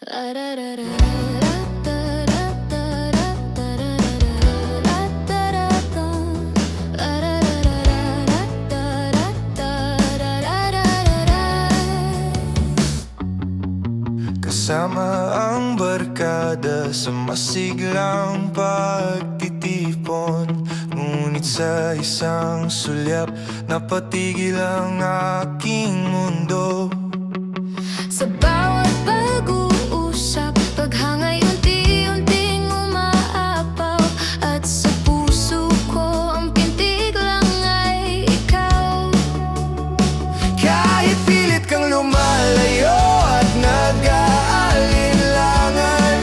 Kasama ang barkada sa masiglang pagtitipon, ngunit sa isang sulyap napatigil ang aking mundo. Sa bawat pag-uusap, paghangay unti-unting umaapaw, at sa puso ko ang pintig lang ay ikaw. Kahit pilit kang lumalayo at nag-aalinlangan,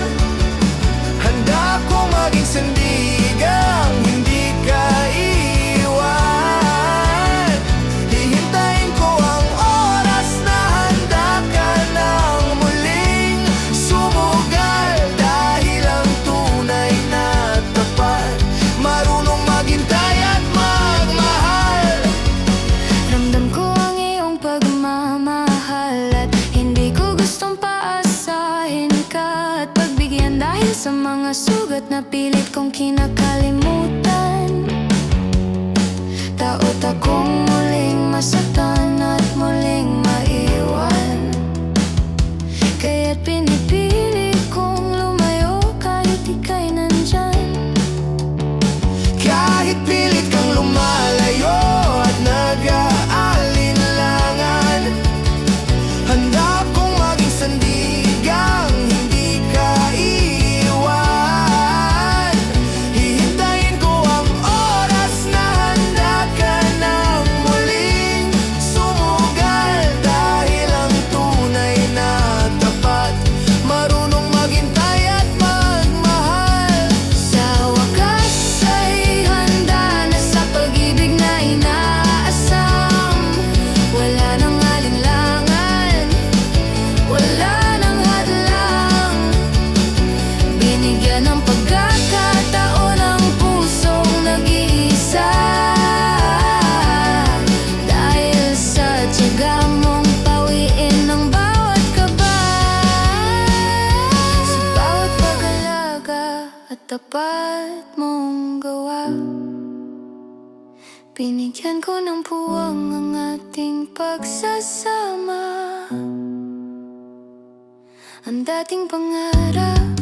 handa kong maging sandigang hindi ka iiwan. Hihintayin ko ang oras na handa ka nang muling sumugal, dahil ang tunay na tapat marunong maghintay at magmahal. Ramdam ko ang iyong pagmamahal at hindi ko gustong paasahin ka at pagbigyan, dahil sa mga sugat na pilit kong kinakalimutan. Taot akong muling masaktan at muling maiwan, kaya't pinipili kong lumayo kahit ika'y nandyan. Kahit pilit kang lumalayo at nag-aalinlangan, handa kong maging sandigang hindi ka iiwan. Hihintayin ko ang oras na handa ka nang muling sumugal, dahil ang tunay na tapat marunong maghintay at magmahal. Sa wakas ay handa na sa pag-ibig na inaasam. Wala nang alinlangan, wala nang hadlang. Binigyan ng pagkakataon ang pusong nag-iisa, dahil sa tiyaga mong pawiin ang bawat kaba. Sa bawat pag-alaga at tapat mong gawa, binigyan ko ng puwang ang ating pagsasama. Ang dating pangarap